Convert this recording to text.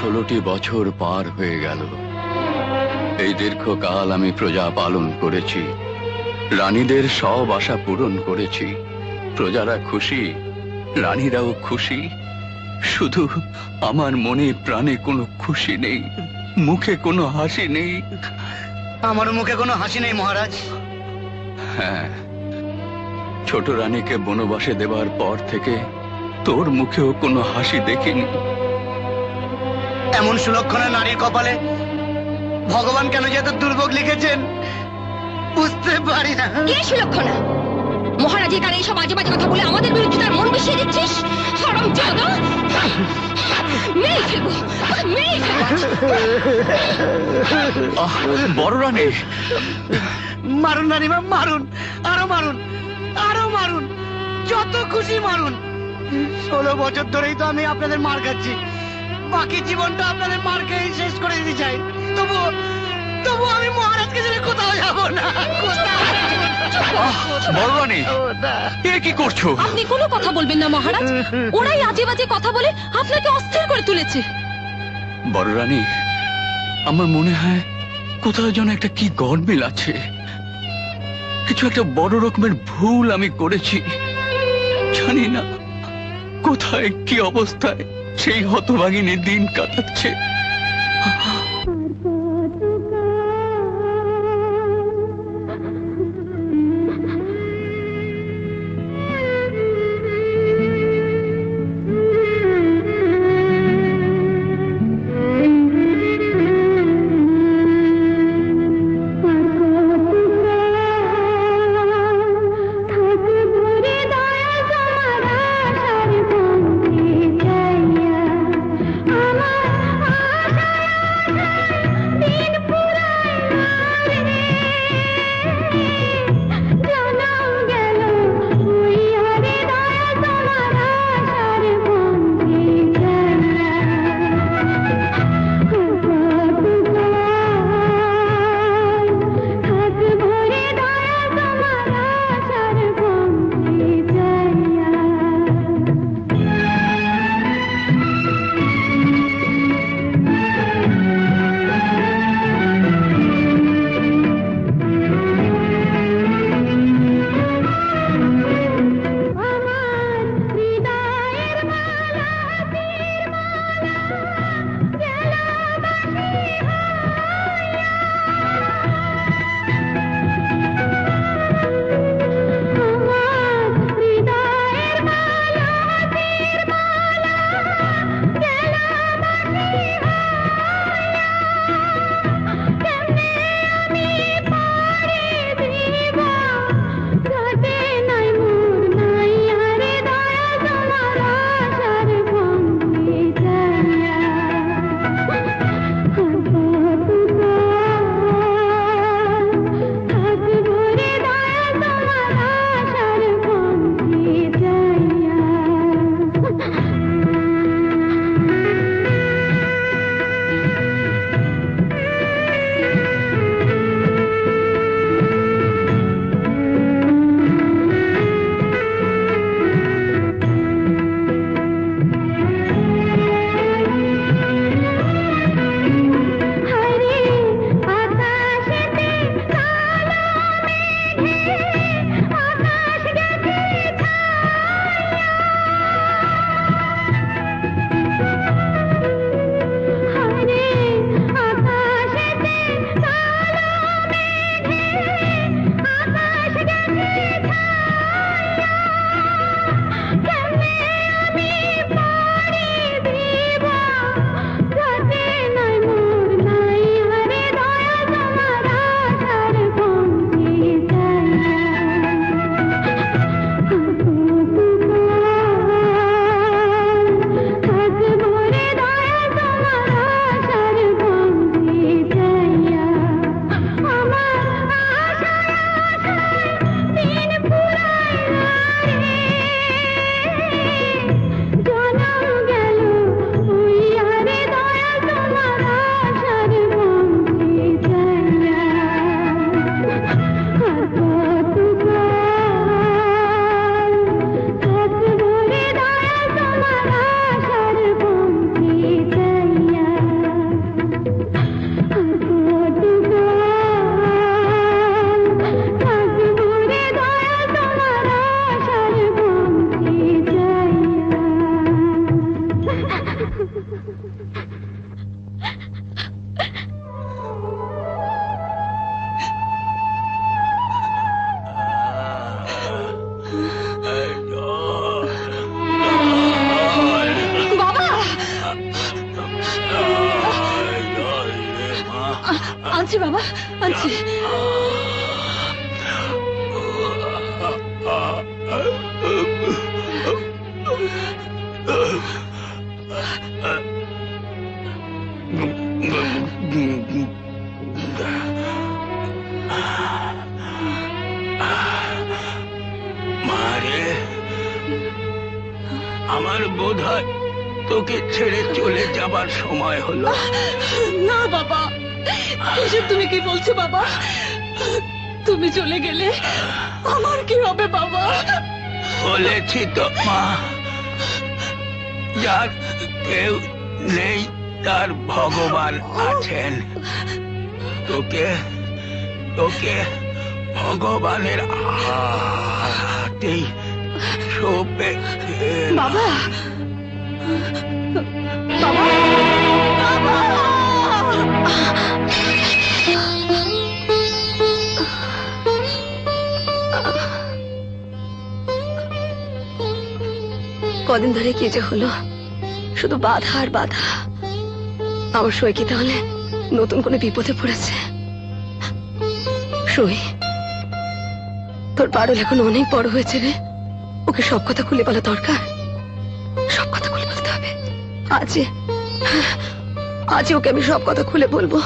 16টি বছর পার হয়ে গেল। এই দীর্ঘকাল আমি প্রজা পালন করেছি, রানীদের সব আশা পূরণ করেছি। প্রজারা খুশি, রানীরাও খুশি। শুধু আমার মনে প্রাণে কোনো খুশি নেই, মুখে কোনো হাসি নেই। আমার মুখে কোনো হাসি নেই মহারাজ। হ্যাঁ, ছোট রানীকে বনবাসে দেবার পর থেকে তোর মুখেও কোনো হাসি দেখিনি। এমন সুলক্ষণা নারীর কপালে ভগবান কেন যে এত দুর্ভোগ লিখেছেন বুঝতে পারি না। কে সুলক্ষণা? মহারাজের কানে এইসব আজে বাজে কথা বলে আমাদের বিরুদ্ধে তার মন মিশিয়ে দিচ্ছিস। হারামজাদা! মেরে ফেলবো, মেরে ফেলবো। বড় রানী, মারুন রানীমা, মারুন, আরো মারুন, আরো মারুন, যত খুশি মারুন। 16 বছর ধরেই তো আমি আপনাদের মার খাচ্ছি, বাকি জীবনটা আপনাদের মার খেয়ে শেষ করে দিতে চাই। তবু আমি মহারাজকে ছেড়ে কোথাও যাব না। বড় রানী, এ কি করছো? আপনি কোনো কথা বলবেন না মহারাজ, ওরাই আজে বাজে কথা বলে আপনাকে অস্থির করে তুলেছে। বড় রানী, আমার মনে হয় কোথাও যেন একটা কি গরমিল আছে। কিছু একটা বড় রকমের ভুল আমি করেছি। জানি না কোথায় কি অবস্থায় সেই হতভাগিনী দিন কাটাচ্ছে। বাবা আনছি বাবা আনছি। মারে, আমার বোধ হয় তোকে ছেড়ে চলে যাবার সময় হলো। না বাবা, এসব তুমি কি বলছো বাবা? তুমি চলে গেলে আমার কি হবে বাবা? বলেছি তো মা, যার কেউ নেই তার ভগবান আছেন। তোকে তোকে ভগবানের হাতেই সঁপে বাবা বাবা বাবা কদিন ধরে কি যে হলো, শুধু বাধা আর বাধা। আমার সই কি তাহলে নতুন কোনো বিপদে পড়েছে? সই, তোর পারুল এখন অনেক বড় হয়েছে রে, ওকে সব কথা খুলে বলা দরকার, সব কথা খুলে বলতে হবে। আজ ওকে আমি সব কথা খুলে বলবো।